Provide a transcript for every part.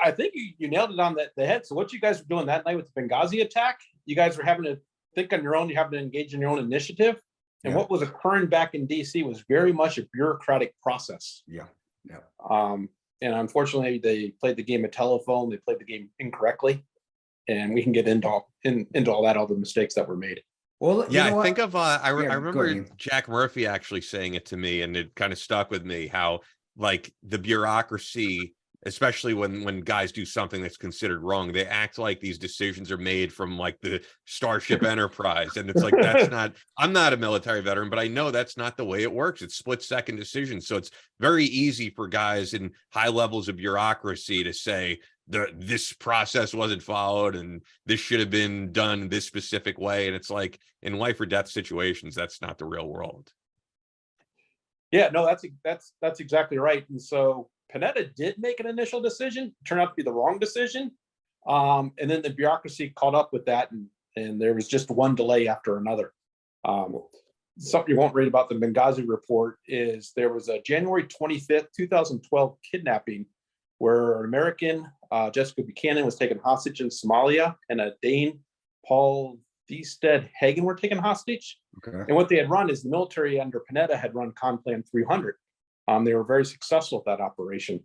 I think you nailed it on the head. So what you guys were doing that night with the Benghazi attack, you guys were having to think on your own. You have to engage in your own initiative. And what was occurring back in DC was very much a bureaucratic process. Yeah. Yeah. And unfortunately, they played the game of telephone. They played the game incorrectly. And we can get into all that, all the mistakes that were made. Well, yeah, I think of I remember Jack Murphy actually saying it to me, and it kind of stuck with me, how like the bureaucracy, especially when guys do something that's considered wrong, they act like these decisions are made from like the Starship Enterprise. And it's like, that's not, I'm not a military veteran, but I know that's not the way it works. It's split-second decisions. So it's very easy for guys in high levels of bureaucracy to say this process wasn't followed and this should have been done this specific way. And it's like, in life or death situations, that's not the real world. Yeah, no, that's exactly right. And so Panetta did make an initial decision, turned out to be the wrong decision. And then the bureaucracy caught up with that, and there was just one delay after another. Something you won't read about the Benghazi report is there was a January 25th, 2012 kidnapping where an American, Jessica Buchanan, was taken hostage in Somalia, and a Dane, Paul Viestead Hagen, were taken hostage. Okay. And what they had run is the military under Panetta had run Complan 300. They were very successful at that operation.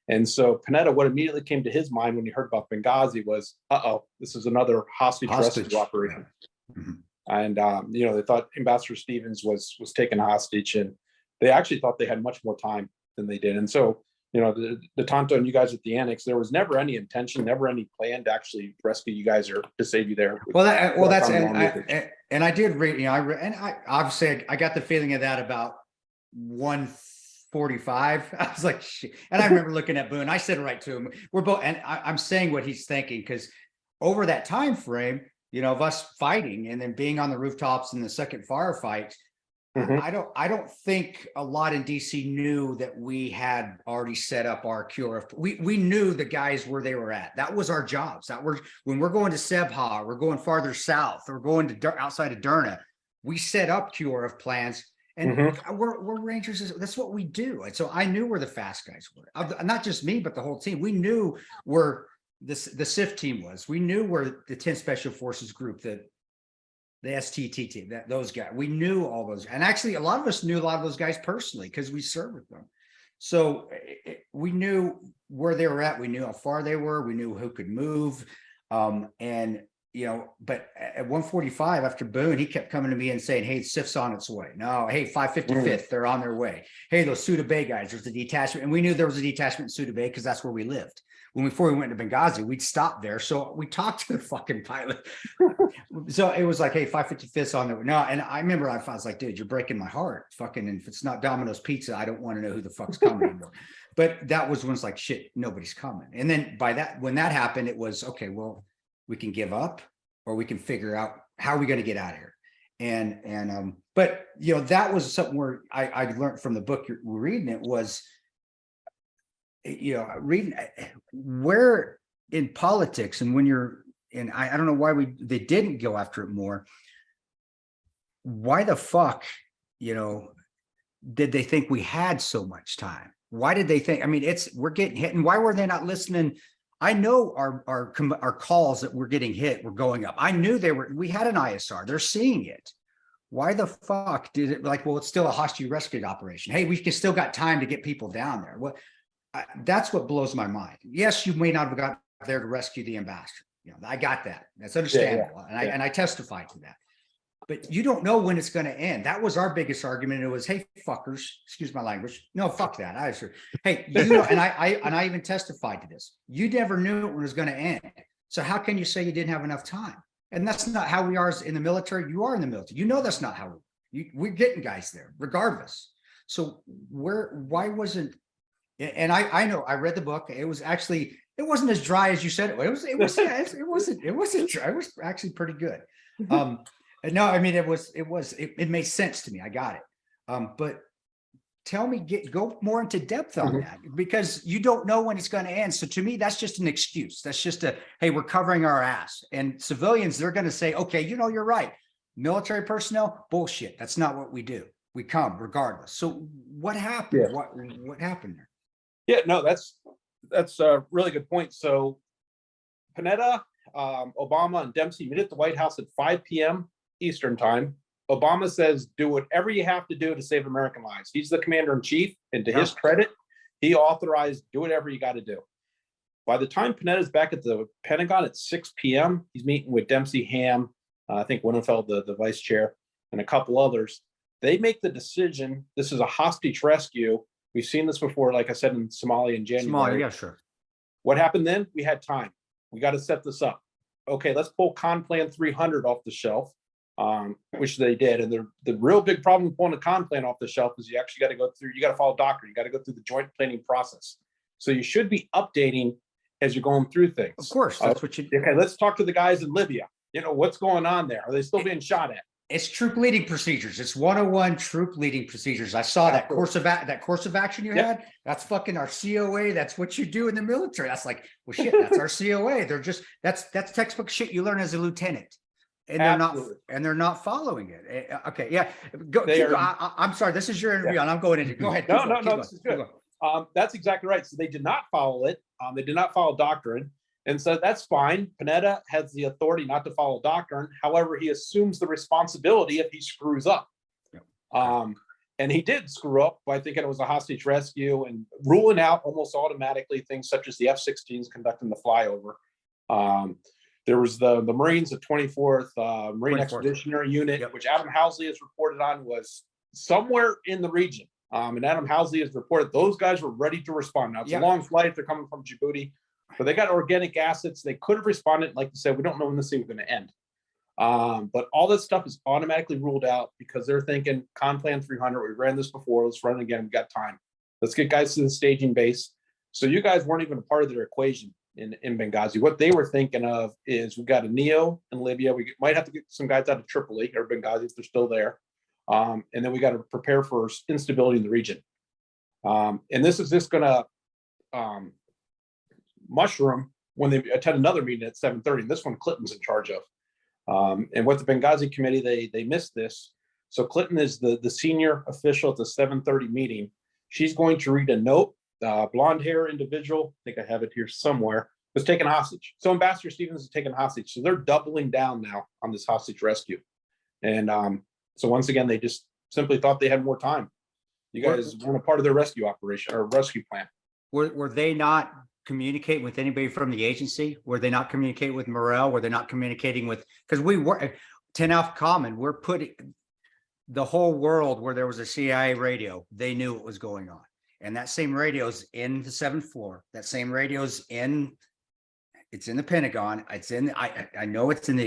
And so Panetta, what immediately came to his mind when he heard about Benghazi was, this is another hostage rescue operation. Mm-hmm. And, they thought Ambassador Stevens was taken hostage, and they actually thought they had much more time than they did. And so, the Tonto and you guys at the annex, there was never any intention, never any plan to actually rescue you guys or to save you there. And I did read, obviously I got the feeling of that about 1:45. I was like, shit. And I remember looking at Boone. I said right to him, we're both, and I'm saying what he's thinking, because over that time frame, of us fighting and then being on the rooftops in the second firefight, I don't think a lot in DC knew that we had already set up our cure. We knew the guys where they were at. That was our jobs. When we're going to Sebha, we're going farther south, or going to outside of Derna, we set up QRF plans, and we're Rangers. That's what we do. And so I knew where the fast guys were. Not just me, but the whole team. We knew where the SIF team was. We knew where the 10th Special Forces Group, the STT team, those guys, we knew all those. And actually, a lot of us knew a lot of those guys personally because we served with them. So we knew where they were at. We knew how far they were. We knew who could move. But at 1:45 after Boone, he kept coming to me and saying, hey, SIF's on its way. No, hey, 555th, they're on their way. Hey, those Suda Bay guys, there's a detachment. And we knew there was a detachment in Suda Bay because that's where we lived. Before we went to Benghazi, we'd stop there. So we talked to the fucking pilot. So it was like, hey, 555th's on there. No, and I remember I was like, dude, you're breaking my heart. Fucking, and if it's not Domino's Pizza, I don't want to know who the fuck's coming anymore. But that was when it's like, shit, nobody's coming. And then when that happened, it was, okay, well, we can give up, or we can figure out how are we going to get out of here. But that was something where I learned from the book you're reading. It was, reading where in politics, and when you're in, I don't know why they didn't go after it more. Why the fuck, did they think we had so much time? Why did they think? I mean, we're getting hit, and why were they not listening? I know our calls that we're getting hit were going up. I knew we had an ISR. They're seeing it. Why the fuck did it, well, it's still a hostage rescue operation. Hey, we still got time to get people down there. That's what blows my mind. Yes, you may not have got there to rescue the ambassador. I got that. That's understandable. Yeah. And I testified to that. But you don't know when it's going to end. That was our biggest argument. It was, hey, fuckers, excuse my language. No, fuck that. Hey, and I even testified to this. You never knew when it was going to end. So how can you say you didn't have enough time? And that's not how we are in the military. You are in the military. That's not how we're getting guys there, regardless. So why wasn't? And I know I read the book. It was actually, it wasn't as dry as you said it was. It wasn't dry. It was actually pretty good. No, I mean, it made sense to me. I got it. But tell me, go more into depth on that, because you don't know when it's going to end. So to me, that's just an excuse. That's just hey, we're covering our ass. And civilians, they're going to say, okay, you're right. Military personnel, bullshit. That's not what we do. We come regardless. So what happened? Yeah. What happened there? Yeah, no, that's That's a really good point. So Panetta, Obama, and Dempsey meet at the White House at 5 p.m. Eastern time. Obama says, do whatever you have to do to save American lives. He's the commander in chief, and to his credit, he authorized do whatever you got to do. By the time Panetta's back at the Pentagon at 6 p.m., he's meeting with Dempsey, Ham, I think Winnenfeld, the vice chair, and a couple others. They make the decision. This is a hostage rescue. We've seen this before, like I said, in Somalia in January. Somalia, yeah, sure. What happened then? We had time. We got to set this up. Okay, let's pull Con Plan 300 off the shelf, which they did. And the real big problem with pulling a Con Plan off the shelf is you actually got to go through, you got to follow doctrine. You got to go through the joint planning process. So you should be updating as you're going through things. Of course, that's what you do. Okay, let's talk to the guys in Libya. You know, what's going on there? Are they still being shot at? It's troop leading procedures. It's 101 troop leading procedures. I saw that course of action you had. That's fucking our COA. That's what you do in the military. That's like, well, shit, that's our COA. They're just that's textbook shit you learn as a lieutenant, and they're not following it. Okay, yeah. I'm sorry. This is your interview, and I'm going into. Go ahead. No. This is good. That's exactly right. So they did not follow it. They did not follow doctrine. And so that's fine. Panetta has the authority not to follow doctrine. However, he assumes the responsibility if he screws up. And he did screw up by thinking it was a hostage rescue and ruling out almost automatically things such as the F-16s conducting the flyover. There was the Marines, the 24th Marine 24th. Expeditionary Unit, which Adam Housley has reported on was somewhere in the region. And Adam Housley has reported those guys were ready to respond. Now, it's a long flight. They're coming from Djibouti. But they got organic acids. They could have responded. Like you said, we don't know when this thing is going to end. But all this stuff is automatically ruled out because they're thinking Con Plan 300. We ran this before. Let's run it again. We got time. Let's get guys to the staging base. So you guys weren't even a part of their equation in Benghazi. What they were thinking of is we got a NEO in Libya. We might have to get some guys out of Tripoli or Benghazi if they're still there. And then we got to prepare for instability in the region. And this is just going to mushroom when they attend another meeting at 7:30. And this one Clinton's in charge of. And with the Benghazi committee, they missed this. So Clinton is the senior official at the 7:30 meeting. She's going to read a note. Blonde hair individual, I think I have it here somewhere, was taken hostage. So Ambassador Stevens is taken hostage. So they're doubling down now on this hostage rescue. And so once again, they just simply thought they had more time. You guys weren't a part of their rescue operation or rescue plan. Were they not communicating with anybody from the agency? Were they not communicating with Morrell? Were they not communicating with, because we were 10 Alpha Common, we're putting the whole world where there was a CIA radio, they knew what was going on. And that same radio's in the 7th floor. That same radio's it's in the Pentagon. It's in, I know it's in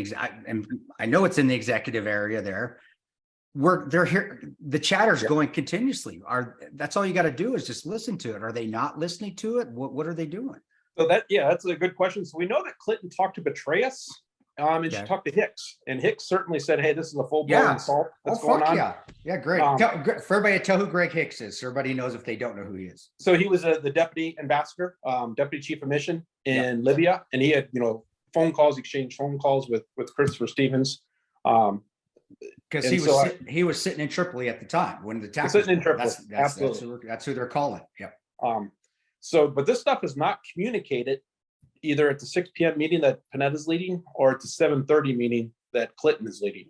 I know it's in the executive area there. They're here. The chatter's going continuously. That's all you got to do is just listen to it. Are they not listening to it? What are they doing? So that's a good question. So we know that Clinton talked to Petraeus, and she talked to Hicks, and Hicks certainly said, "Hey, this is a full-blown assault that's going on." Yeah, great. For everybody, tell who Greg Hicks is. So everybody knows if they don't know who he is. So he was the deputy ambassador, deputy chief of mission in Libya, and he had exchanged phone calls with Christopher Stevens. Because he was sitting in Tripoli at the time when the attack sitting in Tripoli. That's who they're calling. Yep. But this stuff is not communicated either at the 6 p.m. meeting that Panetta's leading or at the 7:30 meeting that Clinton is leading.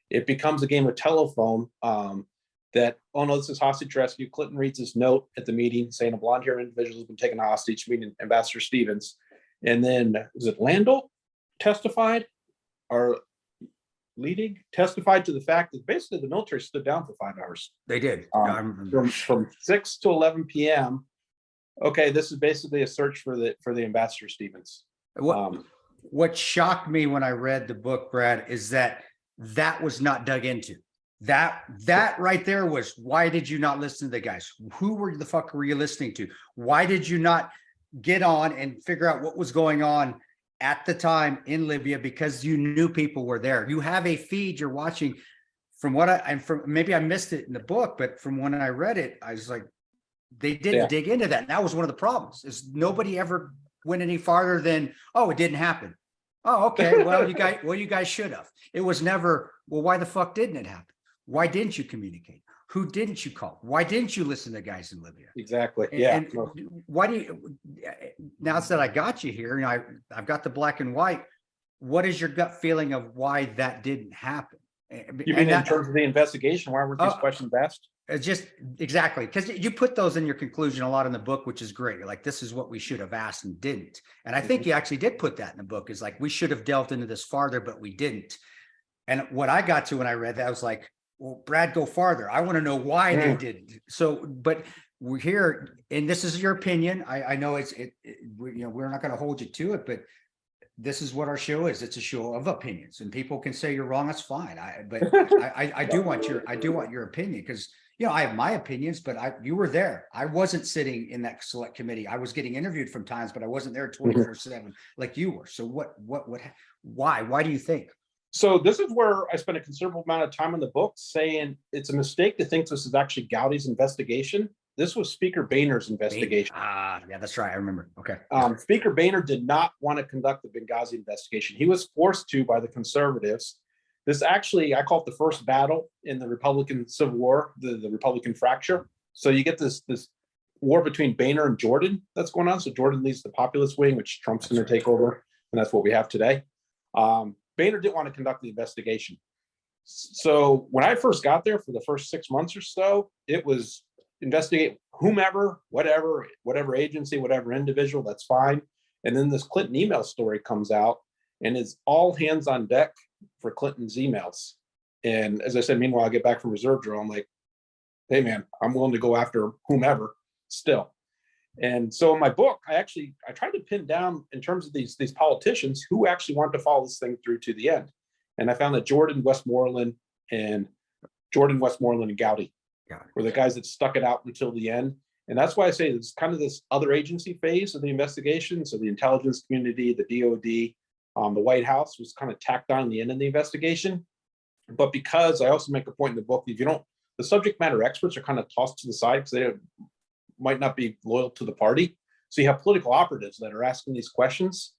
It becomes a game of telephone that, oh no, this is hostage rescue. Clinton reads this note at the meeting saying a blonde-haired individual has been taken hostage, meaning Ambassador Stevens. And then, was it Landau testified or leading testified to the fact that basically the military stood down for 5 hours. They did. From 6 to 11 p.m. Okay, this is basically a search for the Ambassador Stevens. What shocked me when I read the book, Brad, is that was not dug into. That right there was, why did you not listen to the guys? Who the fuck were you listening to? Why did you not get on and figure out what was going on at the time in Libya, because you knew people were there? You have a feed you're watching. Maybe I missed it in the book, but from when I read it, I was like, they didn't dig into that. And that was one of the problems, is nobody ever went any farther than, oh, it didn't happen. Oh, okay. Well, you guys should have. It was never, well, why the fuck didn't it happen? Why didn't you communicate? who didn't you call? Why didn't you listen to guys in Libya? Exactly. And, Yeah. and why do you, now that I got you here, I've got the black and white. What is your gut feeling of why that didn't happen? You mean in terms of the investigation? Why weren't these questions asked? It's just exactly because you put those in your conclusion a lot in the book, which is great. You're like, this is what we should have asked and didn't. And I think you actually did put that in the book, is like, we should have delved into this farther, but we didn't. And what I got to when I read that, I was like, well, Brad, go farther. I want to know why they didn't. So, but we're here, and this is your opinion. I know we're not going to hold you to it, but this is what our show is. It's a show of opinions, and people can say you're wrong. That's fine. I do want your opinion, because I have my opinions, but you were there. I wasn't sitting in that select committee. I was getting interviewed from times, but I wasn't there 24/7 like you were. So why do you think? So this is where I spent a considerable amount of time in the book saying it's a mistake to think this is actually Gowdy's investigation. This was Speaker Boehner's investigation. Yeah, that's right. I remember. Okay. Speaker Boehner did not want to conduct the Benghazi investigation. He was forced to by the conservatives. This actually, I call it the first battle in the Republican Civil War, the Republican fracture. So you get this war between Boehner and Jordan that's going on. So Jordan leads the populist wing, which Trump's going to take over, and that's what we have today. Boehner didn't want to conduct the investigation. So when I first got there for the first 6 months or so, it was investigate whomever, whatever agency, whatever individual, that's fine. And then this Clinton email story comes out, and it's all hands on deck for Clinton's emails. And as I said, meanwhile, I get back from reserve drill. I'm like, hey man, I'm willing to go after whomever still. And so in my book, I tried to pin down, in terms of these politicians, who actually want to follow this thing through to the end. And I found that Jordan, Westmoreland, and Gowdy were the guys that stuck it out until the end. And that's why I say it's kind of this other agency phase of the investigation. So the intelligence community, the DOD, the White House was kind of tacked on the end of the investigation. But because I also make a point in the book, if you don't, the subject matter experts are kind of tossed to the side because they might not be loyal to the party. So you have political operatives that are asking these questions.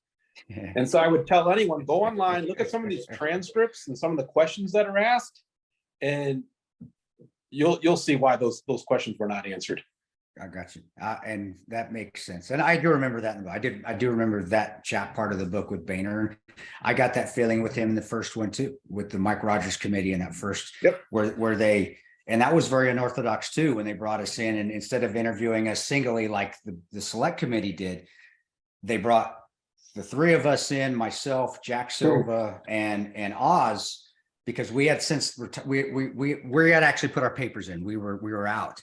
And so I would tell anyone, go online, look at some of these transcripts and some of the questions that are asked, and you'll see why those questions were not answered. I got you. And that makes sense. And I do remember that. I do remember that part of the book with Boehner. I got that feeling with him in the first one too, with the Mike Rogers committee in that first, where they, and that was very unorthodox too, when they brought us in, and instead of interviewing us singly like the select committee did, they brought the three of us in, myself, Jack Silva, and Oz, because we had we had actually put our papers in. We were out.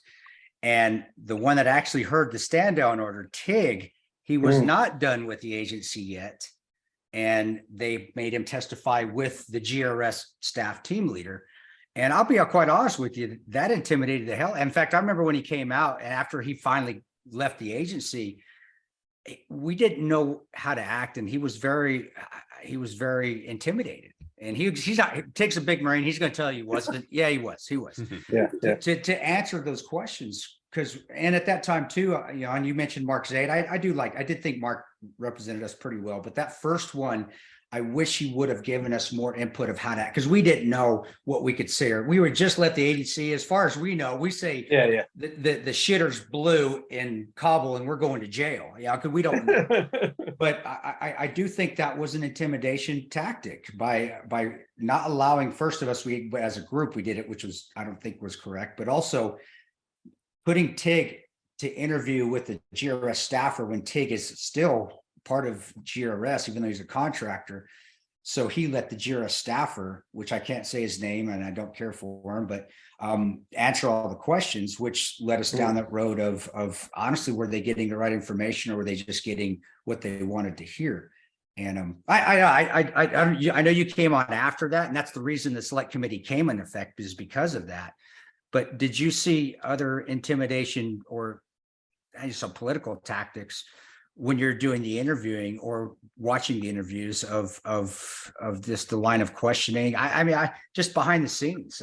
And the one that actually heard the stand down order, Tig, he was not done with the agency yet. And they made him testify with the GRS staff team leader. And I'll be quite honest with you, that intimidated the hell. In fact, I remember when he came out, and after he finally left the agency, we didn't know how to act. And he was very intimidated. And he's not, he takes a big Marine. He's going to tell you, wasn't it? Yeah, he was. Yeah. To answer those questions. And at that time too, and you mentioned Mark Zaid. I did think Mark represented us pretty well, but that first one, I wish he would have given us more input of how to, because we didn't know what we could say. Or we would just let the agency, as far as we know, we say, the shitter's blue in Kabul and we're going to jail. Yeah, because we don't know. But I do think that was an intimidation tactic by not allowing, first of us, we as a group, we did it, which was, I don't think was correct, but also putting Tig to interview with the GRS staffer when Tig is still part of GRS, even though he's a contractor. So he let the GRS staffer, which I can't say his name and I don't care for him, but answer all the questions, which led us down that road of honestly, were they getting the right information, or were they just getting what they wanted to hear? And I know you came on after that, and that's the reason the select committee came in effect, is because of that. But did you see other intimidation or some political tactics when you're doing the interviewing or watching the interviews of this, the line of questioning? I mean, just behind the scenes,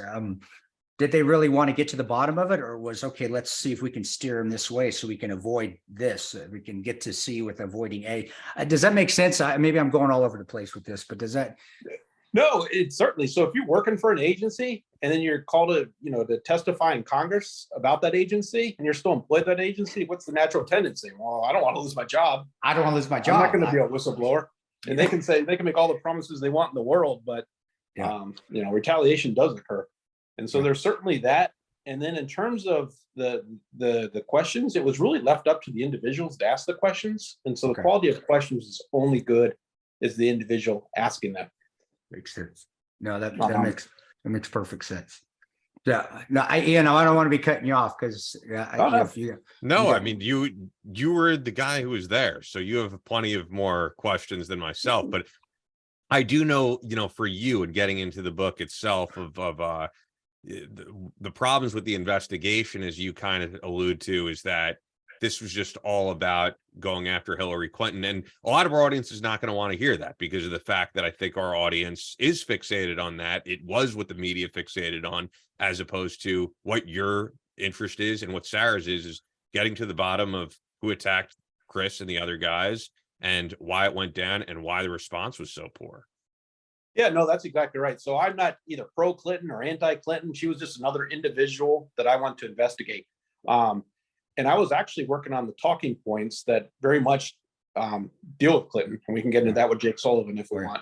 did they really want to get to the bottom of it, or was, okay, let's see if we can steer them this way so we can avoid this, we can get to C with avoiding A? Does that make sense? Maybe I'm going all over the place with this, but does that? No, it's certainly. So if you're working for an agency and then you're called to testify in Congress about that agency, and you're still employed at that agency, what's the natural tendency? Well, I don't want to lose my job. I don't want to lose my job. I'm not going to be a whistleblower. And they can make all the promises they want in the world, but retaliation does occur. And so there's certainly that. And then in terms of the questions, it was really left up to the individuals to ask the questions. And so the quality of questions is only good as the individual asking them. Makes sense. No, that makes perfect sense. Yeah. No, I don't want to be cutting you off because I mean, you were the guy who was there, so you have plenty of more questions than myself. But I do know, for you and getting into the book itself of the problems with the investigation, as you kind of allude to, is that this was just all about going after Hillary Clinton. And a lot of our audience is not going to want to hear that because of the fact that I think our audience is fixated on that. It was what the media fixated on, as opposed to what your interest is and what Sarah's is getting to the bottom of who attacked Chris and the other guys and why it went down and why the response was so poor. Yeah, no, that's exactly right. So I'm not either pro-Clinton or anti-Clinton. She was just another individual that I want to investigate. And I was actually working on the talking points that very much deal with Clinton. And we can get into that with Jake Sullivan if we want.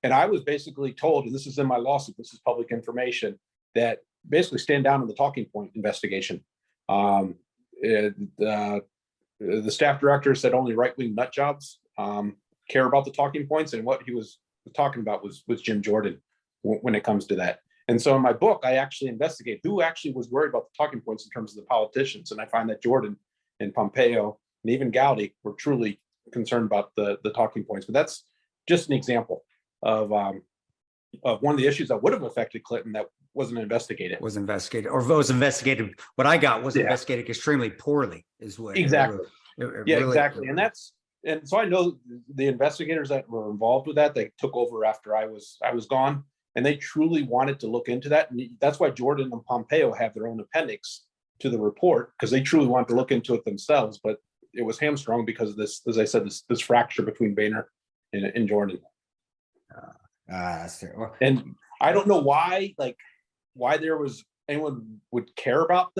And I was basically told, and this is in my lawsuit, this is public information, that basically stand down on the talking point investigation. The staff director said only right-wing nut jobs care about the talking points, and what he was talking about was Jim Jordan when it comes to that. And so in my book, I actually investigate who actually was worried about the talking points in terms of the politicians. And I find that Jordan and Pompeo and even Gowdy were truly concerned about the talking points. But that's just an example of one of the issues that would have affected Clinton that wasn't investigated. What I got was investigated extremely poorly, is what. Exactly. Really, exactly. And so I know the investigators that were involved with that, they took over after I was gone, and they truly wanted to look into that. And that's why Jordan and Pompeo have their own appendix to the report, because they truly wanted to look into it themselves. But it was hamstrung because of this, as I said, this fracture between Boehner and Jordan. And I don't know why there was anyone would care about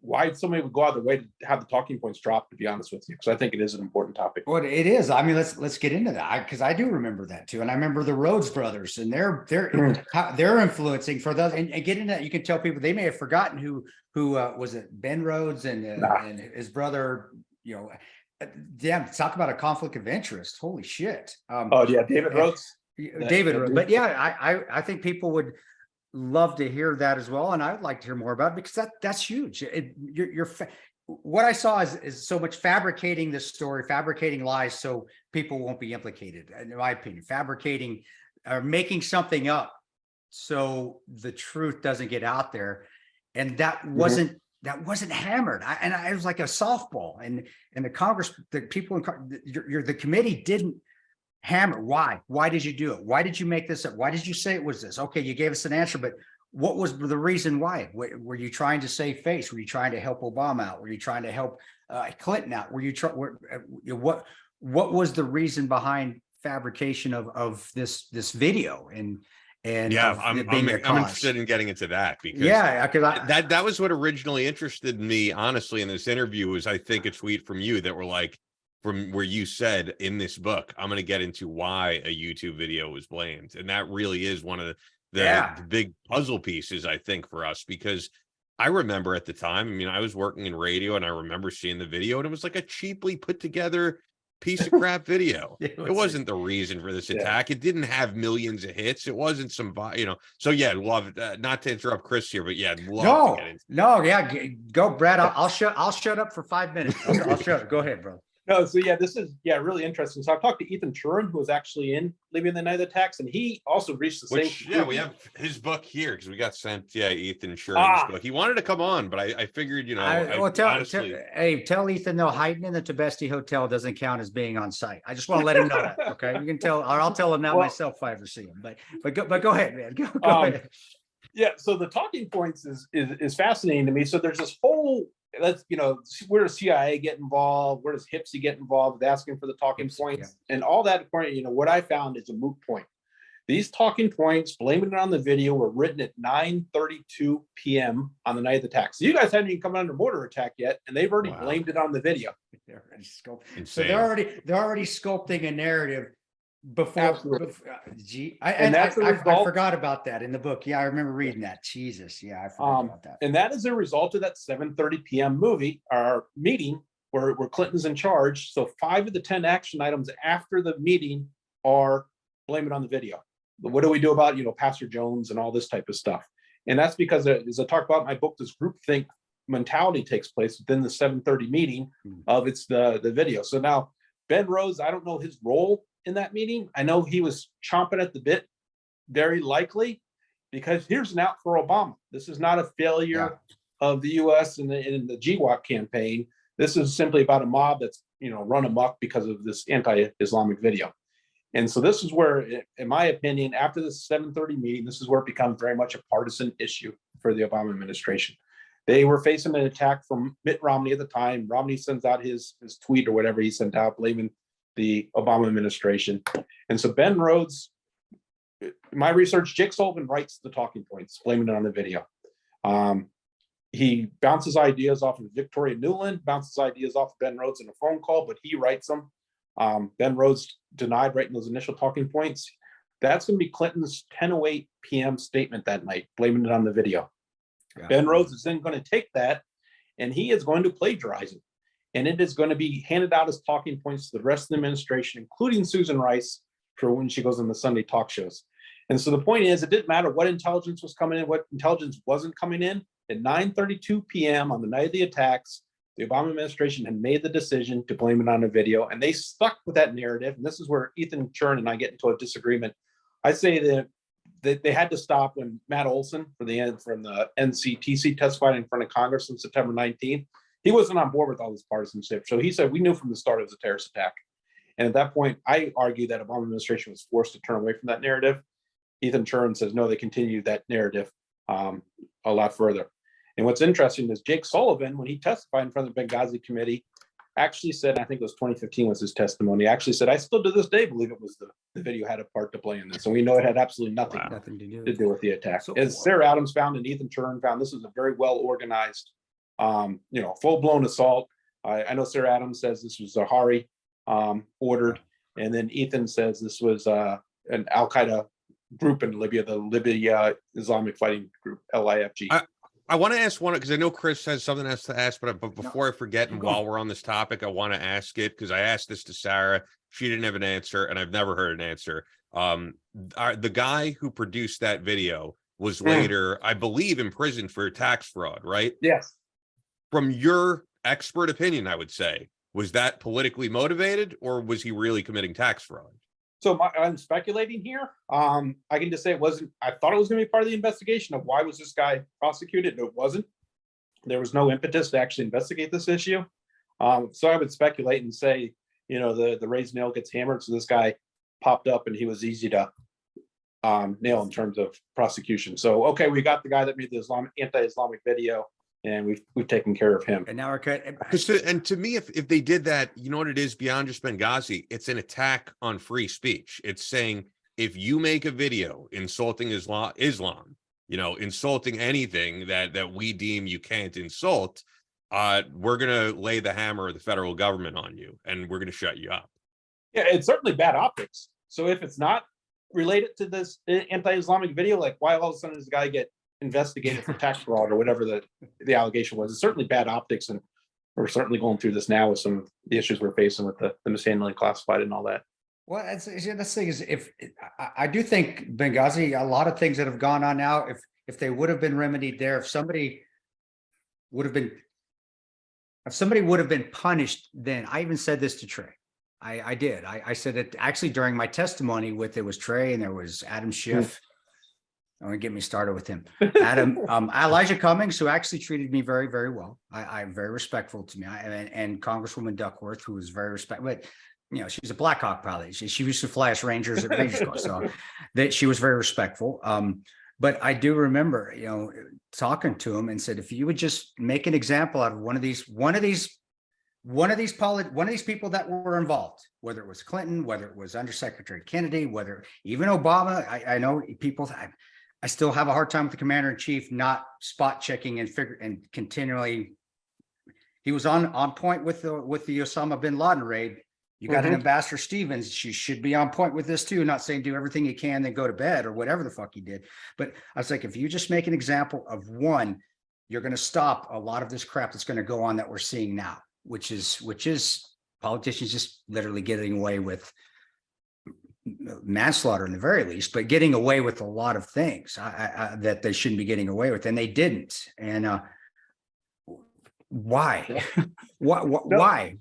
why somebody would go out of their way to have the talking points dropped, to be honest with you, because I think it is an important topic. Well, it is. I mean, let's get into that, because I do remember that too. And I remember the Rhodes brothers and they're influencing for those, and get into that. You can tell people they may have forgotten who was it, Ben Rhodes and his brother, damn, talk about a conflict of interest. Holy shit. David Rhodes. David Rhodes. But yeah, I think people would love to hear that as well, and I'd like to hear more about it, because that's huge. What I saw is so much fabricating this story, fabricating lies so people won't be implicated, in my opinion, fabricating or making something up so the truth doesn't get out there. And that wasn't hammered. I was like a softball, and the Congress, the people in the committee didn't hammer. Why did you do it? Why did you make this up? Why did you say it was this? Okay, you gave us an answer, but what was the reason why? Were you trying to save face? Were you trying to help Obama out? Were you trying to help Clinton out? What was the reason behind fabrication of this video? And I'm interested in getting into that, because that was what originally interested me, honestly, in this interview. Was I think a tweet from you that were like, from where you said in this book, I'm going to get into why a YouTube video was blamed. And that really is one of the big puzzle pieces, I think, for us, because I remember at the time, I mean, I was working in radio and I remember seeing the video, and it was like a cheaply put together piece of crap video. It wasn't the reason for this attack. It didn't have millions of hits. It wasn't some, so love it. Not to interrupt Chris here, but love to get into go, Brad. I'll shut up for 5 minutes. I'll shut up. Go ahead, bro. No, so this is really interesting. So I talked to Ethan Turin, who was actually in Libya in the night of the attacks, and he also reached the same conclusion. We have his book here because we got sent Ethan Turin's book. He wanted to come on, but I figured, tell Ethan, though, hiding in the Tibesti Hotel doesn't count as being on site. I just want to let him know that. Okay, you can tell, or I'll tell him that myself if I ever see him. But go ahead, man. Go ahead. Yeah, so the talking points is fascinating to me. So there's this whole, where does CIA get involved? Where does HIPSI get involved with asking for the talking points? And all that, what I found is a moot point. These talking points, blaming it on the video, were written at 9:32 p.m. on the night of the attack. So you guys haven't even come under mortar attack yet, and they've already blamed it on the video. They're already so they're already sculpting a narrative before. I forgot about that in the book. Yeah, I remember reading that. Jesus, yeah, I forgot about that. And that is a result of that 7:30 p.m. meeting where Clinton's in charge. So 5 of the 10 action items after the meeting are blame it on the video. What do we do about, Pastor Jones and all this type of stuff? And that's because, as I talk about in my book, this groupthink mentality takes place within the 7:30 meeting of the video. So now Ben Rhodes, I don't know his role in that meeting. I know he was chomping at the bit, very likely, because here's an out for Obama. This is not a failure of the U.S. in the GWAT campaign. This is simply about a mob that's run amok because of this anti-Islamic video. And so this is where, in my opinion, after the 7:30 meeting, this is where it becomes very much a partisan issue for the Obama administration. They were facing an attack from Mitt Romney at the time. Romney sends out his tweet or whatever he sent out blaming the Obama administration. And so Ben Rhodes, in my research, Jake Sullivan writes the talking points, blaming it on the video. He bounces ideas off of Victoria Nuland, bounces ideas off of Ben Rhodes in a phone call, but he writes them. Ben Rhodes denied writing those initial talking points. That's going to be Clinton's 10:08 p.m. statement that night, blaming it on the video. Yeah. Ben Rhodes is then going to take that and he is going to plagiarize it. And it is going to be handed out as talking points to the rest of the administration, including Susan Rice, for when she goes on the Sunday talk shows. And so the point is, it didn't matter what intelligence was coming in, what intelligence wasn't coming in. At 9:32 p.m. on the night of the attacks, the Obama administration had made the decision to blame it on a video, and they stuck with that narrative. And this is where Ethan Chern and I get into a disagreement. I say that they had to stop when Matt Olson from the NCTC testified in front of Congress on September 19th. He wasn't on board with all this partisanship. So he said, we knew from the start it was a terrorist attack. And at that point, I argue that Obama administration was forced to turn away from that narrative. Ethan Chern says, no, they continued that narrative a lot further. And what's interesting is Jake Sullivan, when he testified in front of the Benghazi committee, actually said, I think it was 2015 was his testimony, actually said, I still to this day believe it was the video had a part to play in this. And we know it had absolutely nothing to do with the attack. So, as Sarah Adams found and Ethan Chern found, this was a very well organized, full-blown assault. I know Sarah Adams says this was Zahari ordered. And then Ethan says this was an Al-Qaeda group in Libya, the Libya Islamic Fighting Group, LIFG. I want to ask one, because I know Chris has something else to ask, but before I forget, and while we're on this topic, I want to ask it, because I asked this to Sarah. She didn't have an answer, and I've never heard an answer. The guy who produced that video was later, I believe, imprisoned for tax fraud, right? Yes. From your expert opinion, I would say, was that politically motivated, or was he really committing tax fraud? So I'm speculating here. I can just say it wasn't. I thought it was going to be part of the investigation of why was this guy prosecuted. It wasn't. There was no impetus to actually investigate this issue. So I would speculate and say, the raised nail gets hammered. So this guy popped up and he was easy to nail in terms of prosecution. So, okay, we got the guy that made the anti-Islamic video, and we've taken care of him. And now we're and to me, if they did that, you know what it is beyond just Benghazi, it's an attack on free speech. It's saying, if you make a video insulting Islam, insulting anything that we deem you can't insult, we're going to lay the hammer of the federal government on you, and we're going to shut you up. Yeah, it's certainly bad optics. So if it's not related to this anti-Islamic video, like why all of a sudden does the guy get investigated for tax fraud or whatever the allegation was? It's certainly bad optics, and we're certainly going through this now with some of the issues we're facing with the mishandling classified and all that. Well, that's the thing is, if I do think Benghazi, a lot of things that have gone on now, if they would have been remedied there, if somebody would have been punished, then I even said this to Trey. I did. I said it actually during my testimony with, it was Trey and there was Adam Schiff. Don't want to get me started with him. Adam, Elijah Cummings, who actually treated me very, very well. I'm very respectful to me. And Congresswoman Duckworth, who was very respectful. But she's a Blackhawk pilot. She used to fly us Rangers at Rangers Club, so that she was very respectful. But I do remember, talking to him and said, if you would just make an example out of one of these one of these people that were involved, whether it was Clinton, whether it was Undersecretary Kennedy, whether even Obama, I know people, I still have a hard time with the commander in chief not spot checking and continually. He was on point with the Osama bin Laden raid. You got an Ambassador Stevens. She should be on point with this too. Not saying do everything you can, then go to bed or whatever the fuck he did. But I was like, if you just make an example of one, you're going to stop a lot of this crap that's going to go on that we're seeing now, which is politicians just literally getting away with manslaughter in the very least, but getting away with a lot of things that they shouldn't be getting away with, and they didn't. And why? Why?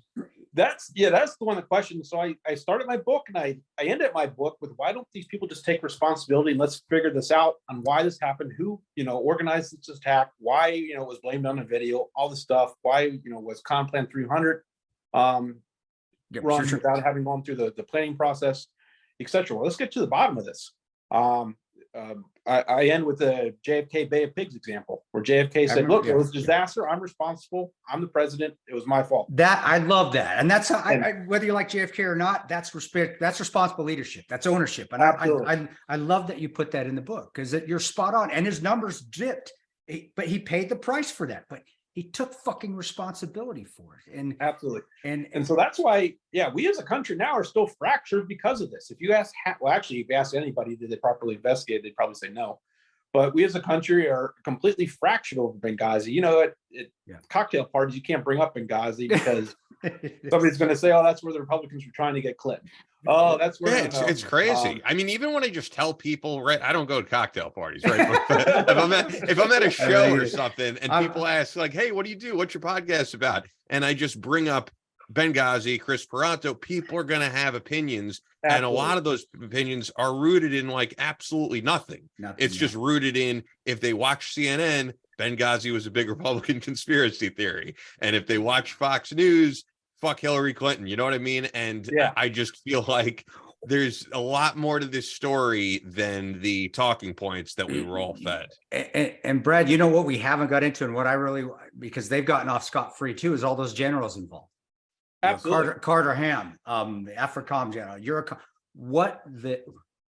That's the one of the questions. So I started my book, and I ended my book with, why don't these people just take responsibility and let's figure this out on why this happened, who organized this attack, why it was blamed on the video, all this stuff, why was Con Plan 300 run without having gone through the planning process, etc. Well, let's get to the bottom of this. I end with the JFK Bay of Pigs example, where JFK said, look, it was a disaster. I'm responsible. I'm the president. It was my fault. I love that. And that's how, whether you like JFK or not, that's respect. That's responsible leadership. That's ownership. And I love that you put that in the book, because you're spot on. And his numbers dipped, but he paid the price for that. But he took fucking responsibility for it. And absolutely. And so that's why, we as a country now are still fractured because of this. If you ask, if you ask anybody, did they properly investigate? They'd probably say no. But we as a country are completely fractured over Benghazi. At cocktail parties, you can't bring up Benghazi because somebody's going to say, "Oh, that's where the Republicans were trying to get Clinton." Oh, that's where it's crazy. I mean, even when I just tell people, right? I don't go to cocktail parties, right? if I'm at a show or something, and people ask, like, "Hey, what do you do? What's your podcast about?" and I just bring up Benghazi, Chris Peranto, people are going to have opinions. Absolutely. And a lot of those opinions are rooted in like absolutely nothing. It's just rooted in, if they watch CNN, Benghazi was a big Republican conspiracy theory. And if they watch Fox News, fuck Hillary Clinton. You know what I mean? And I just feel like there's a lot more to this story than the talking points that we were all fed. And Brad, you know what we haven't got into, and what I really, because they've gotten off scot-free too, is all those generals involved. Absolutely. Carter Ham, the AFRICOM general,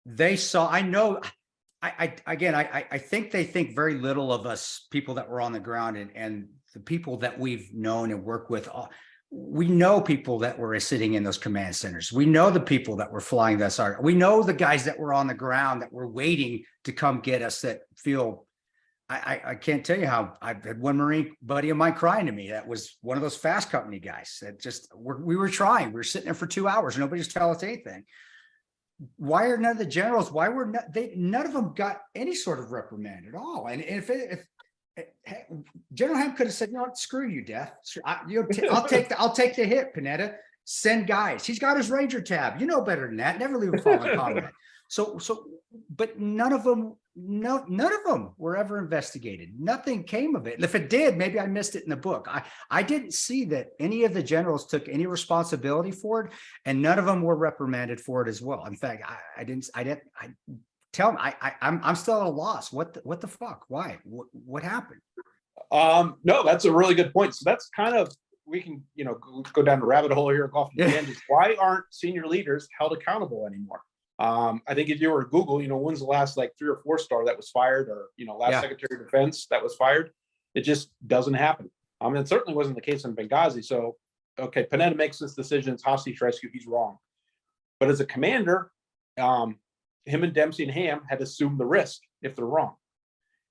they saw. I know. I think they think very little of us people that were on the ground, and the people that we've known and worked with. We know people that were sitting in those command centers. We know the people that were flying the SR. We know the guys that were on the ground that were waiting to come get us, that feel. I can't tell you how I've had one Marine buddy of mine crying to me. That was one of those fast company guys that just we were trying. We were sitting there for 2 hours. Nobody's telling us anything. Why are none of the generals? Why were none of them got any sort of reprimand at all? And if General Ham could have said, "You know what? Screw you, Death. I'll take the hit, Panetta. Send guys. He's got his Ranger tab. You know better than that. Never leave a fallen comrade." But none of them were ever investigated. Nothing came of it. And if it did, maybe I missed it in the book. I didn't see that any of the generals took any responsibility for it, and none of them were reprimanded for it as well. In fact, I tell them, I'm still at a loss. What the fuck? Why? What happened? No, that's a really good point. So that's kind of, we can go down the rabbit hole here, go off the tangents. Why aren't senior leaders held accountable anymore? I think if you were to Google, when's the last 3 or 4 star that was fired, or last Secretary of Defense that was fired? It just doesn't happen. It certainly wasn't the case in Benghazi. So, okay, Panetta makes this decision, it's hostage rescue, he's wrong. But as a commander, him and Dempsey and Ham had assumed the risk if they're wrong.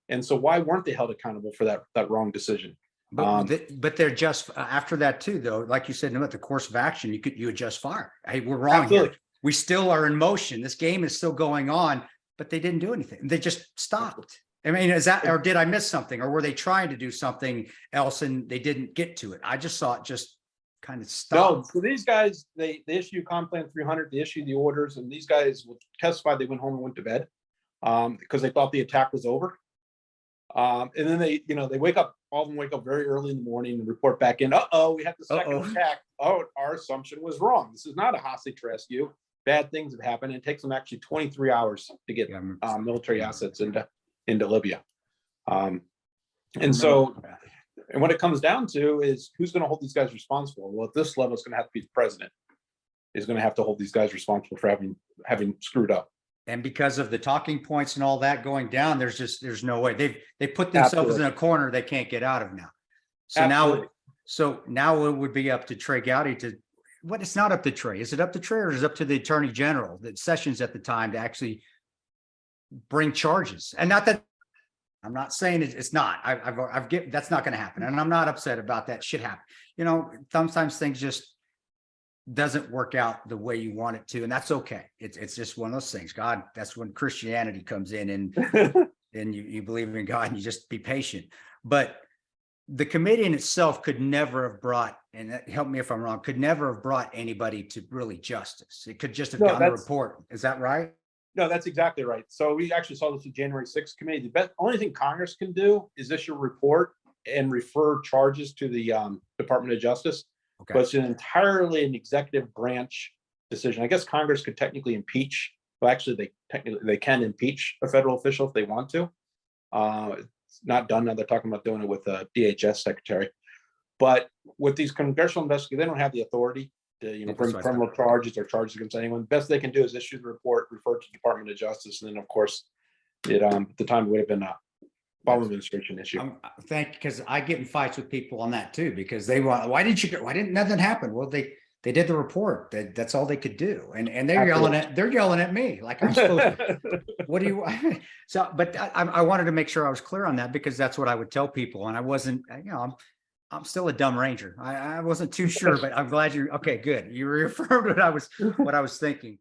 And so why weren't they held accountable for that wrong decision? But they're just after that too, though. Like you said, no, the course of action, you adjust fire. Hey, we're wrong here. We still are in motion. This game is still going on, but they didn't do anything. They just stopped. I mean, is that, or did I miss something, or were they trying to do something else and they didn't get to it? I just saw it just kind of stop. No, so these guys, they issue Con Plan 300, they issue the orders, and these guys will testify they went home and went to bed because they thought the attack was over. And then they wake up, all of them wake up very early in the morning and report back in, we had the second attack. Oh, our assumption was wrong. This is not a hostage rescue. Bad things have happened. It takes them actually 23 hours to get military assets into Libya. And so And what it comes down to is who's going to hold these guys responsible? Well, at this level, it's going to have to be the president is going to have to hold these guys responsible for having screwed up. And because of the talking points and all that going down, there's no way they put themselves in a corner they can't get out of now. So now it would be up to Trey Gowdy to what? It's not up to Trey. Is it up to Trey or is it up to the Attorney General, the Sessions at the time, to actually bring charges? And not that I'm not saying it's not. I've get that's not going to happen, and I'm not upset about that. Shit happen. You know, sometimes things just doesn't work out the way you want it to, and that's okay. It's just one of those things. God, that's when Christianity comes in, and you believe in God and you just be patient. But the committee in itself could never have brought, and help me if I'm wrong, could never have brought anybody to really justice. It could just have done the report. Is that right? No, that's exactly right. So we actually saw this with January 6th committee. The only thing Congress can do is issue a report and refer charges to the Department of Justice. Okay. But it's entirely an executive branch decision. I guess Congress could technically impeach. Well, actually, they can impeach a federal official if they want to. It's not done now. They're talking about doing it with a DHS secretary. But with these congressional investigators, they don't have the authority to bring criminal charges or charges against anyone. The best they can do is issue the report, refer to the Department of Justice, and then of course, it at the time would have been a Obama administration issue. Because I get in fights with people on that too, because they want, why didn't nothing happen? Well, they did the report. That's all they could do, and they're yelling at me like I'm supposed to. What do you? So, but I wanted to make sure I was clear on that, because that's what I would tell people, and I wasn't. I'm still a dumb ranger. I wasn't too sure, but I'm glad okay, good. You reaffirmed what I was thinking.